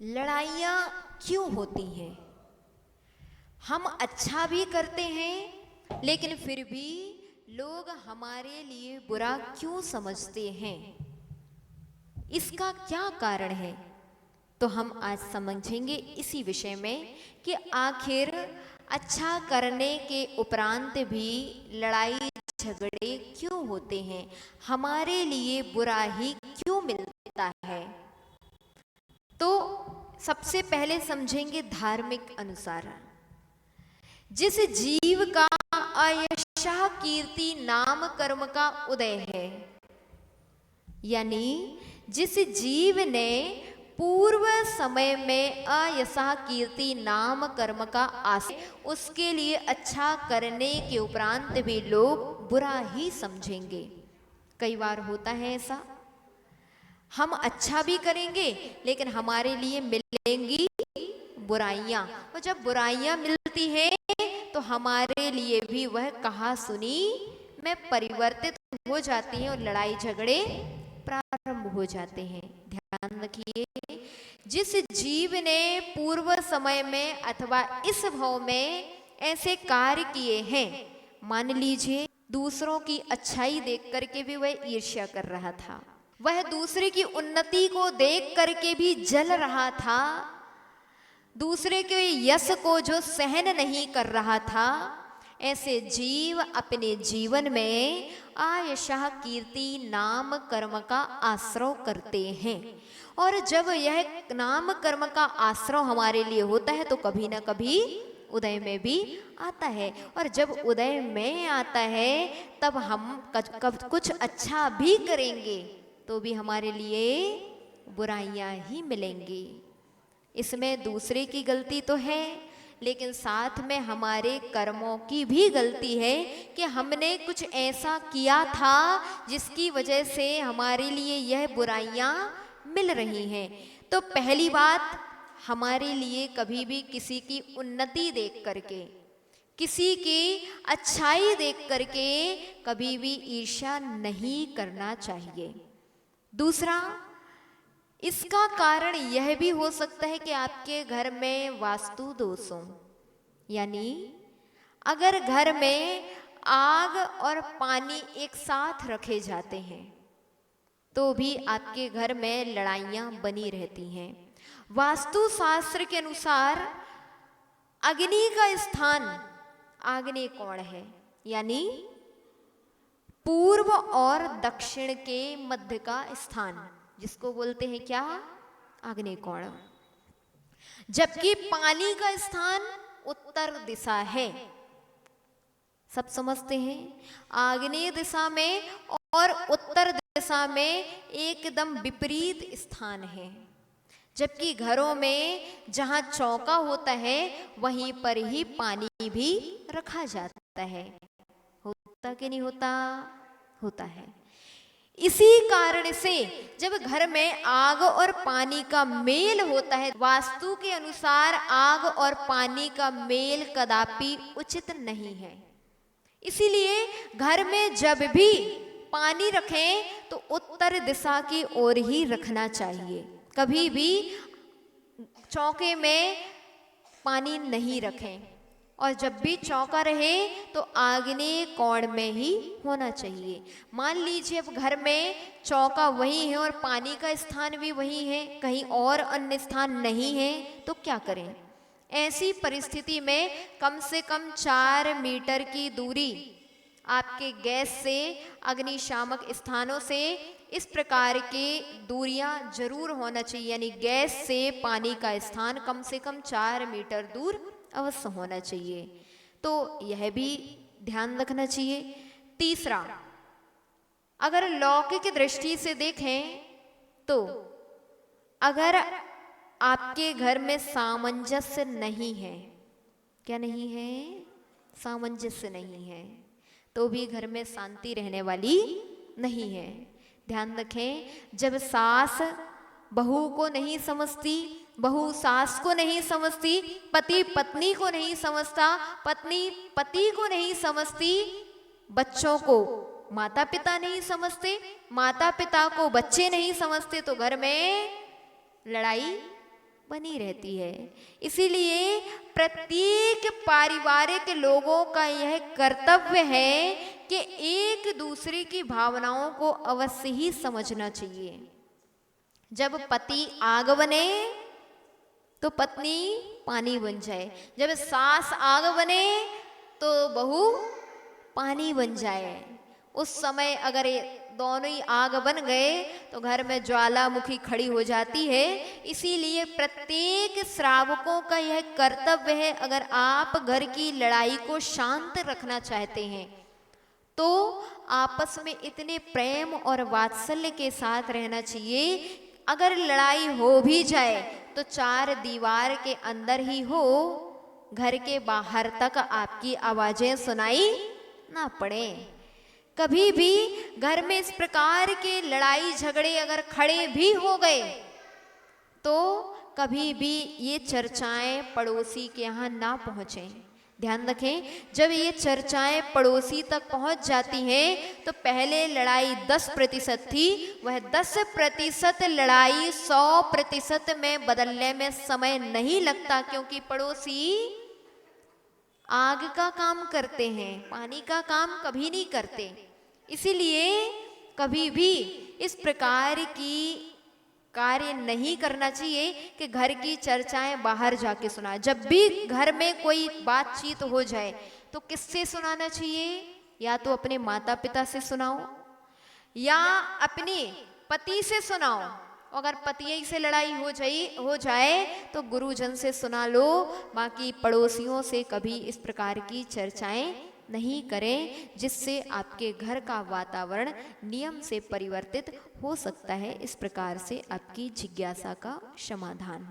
लड़ाइयाँ क्यों होती हैं? हम अच्छा भी करते हैं लेकिन फिर भी लोग हमारे लिए बुरा क्यों समझते हैं? इसका क्या कारण है? तो हम आज समझेंगे इसी विषय में कि आखिर अच्छा करने के उपरांत भी लड़ाई झगड़े क्यों होते हैं, हमारे लिए बुरा ही क्यों मिलता है। तो सबसे पहले समझेंगे धार्मिक अनुसार। जिस जीव का अयशः कीर्ति नाम कर्म का उदय है, यानी जिस जीव ने पूर्व समय में अयशः कीर्ति नाम कर्म का आश्रय, उसके लिए अच्छा करने के उपरांत भी लोग बुरा ही समझेंगे। कई बार होता है ऐसा, हम अच्छा भी करेंगे लेकिन हमारे लिए मिलेंगी बुराइयां, और जब बुराइयां मिलती हैं तो हमारे लिए भी वह कहा सुनी में परिवर्तित हो जाती हैं और लड़ाई झगड़े प्रारंभ हो जाते हैं। ध्यान रखिए, जिस जीव ने पूर्व समय में अथवा इस भाव में ऐसे कार्य किए हैं, मान लीजिए दूसरों की अच्छाई देख करके भी वह ईर्ष्या कर रहा था, वह दूसरे की उन्नति को देख करके भी जल रहा था, दूसरे के यश को जो सहन नहीं कर रहा था, ऐसे जीव अपने जीवन में आयशः कीर्ति नाम कर्म का आश्रय करते हैं। और जब यह नाम कर्म का आश्रय हमारे लिए होता है तो कभी ना कभी उदय में भी आता है, और जब उदय में आता है तब हम कुछ अच्छा भी करेंगे तो भी हमारे लिए बुराइयां ही मिलेंगी। इसमें दूसरे की गलती तो है, लेकिन साथ में हमारे कर्मों की भी गलती है कि हमने कुछ ऐसा किया था जिसकी वजह से हमारे लिए यह बुराइयां मिल रही हैं। तो पहली बात, हमारे लिए कभी भी किसी की उन्नति देख करके, किसी की अच्छाई देख करके कभी भी ईर्ष्या नहीं करना चाहिए। दूसरा, इसका कारण यह भी हो सकता है कि आपके घर में वास्तु दोष हो, यानी अगर घर में आग और पानी एक साथ रखे जाते हैं तो भी आपके घर में लड़ाइयां बनी रहती हैं। वास्तु शास्त्र के अनुसार अग्नि का स्थान आग्नेय कोण है, यानी पूर्व और दक्षिण के मध्य का स्थान, जिसको बोलते हैं क्या, आग्नेय कोण। जबकि पानी का स्थान उत्तर दिशा है। सब समझते हैं, आग्नेय दिशा में और उत्तर दिशा में एकदम विपरीत स्थान है। जबकि घरों में जहां चौका होता है वहीं पर ही पानी भी रखा जाता है। होता कि नहीं होता? होता है। इसी कारण से जब घर में आग और पानी का मेल होता है, वास्तु के अनुसार आग और पानी का मेल कदापि उचित नहीं है। इसीलिए घर में जब भी पानी रखें तो उत्तर दिशा की ओर ही रखना चाहिए। कभी भी चौके में पानी नहीं रखें, और जब भी चौका रहे तो आग्नेय कोण में ही होना चाहिए। मान लीजिए अब घर में चौका वही है और पानी का स्थान भी वही है, कहीं और अन्य स्थान नहीं है, तो क्या करें? ऐसी परिस्थिति में कम से कम 4 मीटर की दूरी आपके गैस से, अग्निशामक स्थानों से इस प्रकार की दूरियां जरूर होना चाहिए, यानी गैस से पानी का स्थान कम से कम 4 मीटर दूर अवश्य होना चाहिए। तो यह भी ध्यान रखना चाहिए। तीसरा, अगर लौकिक दृष्टि से देखें तो अगर आपके घर में सामंजस्य नहीं है, क्या नहीं है? सामंजस्य नहीं है, तो भी घर में शांति रहने वाली नहीं है। ध्यान रखें, जब सास बहू को नहीं समझती, बहू सास को नहीं समझती, पति पत्नी को नहीं समझता, पत्नी पति को नहीं समझती, बच्चों को माता पिता नहीं समझते, माता पिता को बच्चे नहीं समझते, तो घर में लड़ाई बनी रहती है। इसीलिए प्रत्येक पारिवारिक लोगों का यह कर्तव्य है कि एक दूसरे की भावनाओं को अवश्य ही समझना चाहिए। जब पति आग बने तो पत्नी पानी बन जाए, जब सास आग बने तो बहू पानी बन जाए। उस समय अगर दोनों ही आग बन गए तो घर में ज्वालामुखी खड़ी हो जाती है। इसीलिए प्रत्येक श्रावकों का यह कर्तव्य है, अगर आप घर की लड़ाई को शांत रखना चाहते हैं तो आपस में इतने प्रेम और वात्सल्य के साथ रहना चाहिए। अगर लड़ाई हो भी जाए तो चार दीवार के अंदर ही हो, घर के बाहर तक आपकी आवाजें सुनाई ना पड़े। कभी भी घर में इस प्रकार के लड़ाई झगड़े अगर खड़े भी हो गए तो कभी भी ये चर्चाएं पड़ोसी के यहाँ ना पहुंचे। ध्यान रखें, जब ये चर्चाएं पड़ोसी तक पहुंच जाती हैं तो पहले लड़ाई 10% थी, वह 10% लड़ाई 100% में बदलने में समय नहीं लगता, क्योंकि पड़ोसी आग का काम करते हैं, पानी का काम कभी नहीं करते। इसीलिए कभी भी इस प्रकार की कार्य नहीं करना चाहिए कि घर की चर्चाएं बाहर जाके सुना। जब भी घर में कोई बातचीत हो जाए तो किससे सुनाना चाहिए? या तो अपने माता पिता से सुनाओ या अपने पति से सुनाओ। अगर पति से लड़ाई हो जाए तो गुरुजन से सुना लो। बाकी पड़ोसियों से कभी इस प्रकार की चर्चाएं नहीं करें, जिससे आपके घर का वातावरण नियम से परिवर्तित हो सकता है। इस प्रकार से आपकी जिज्ञासा का समाधान।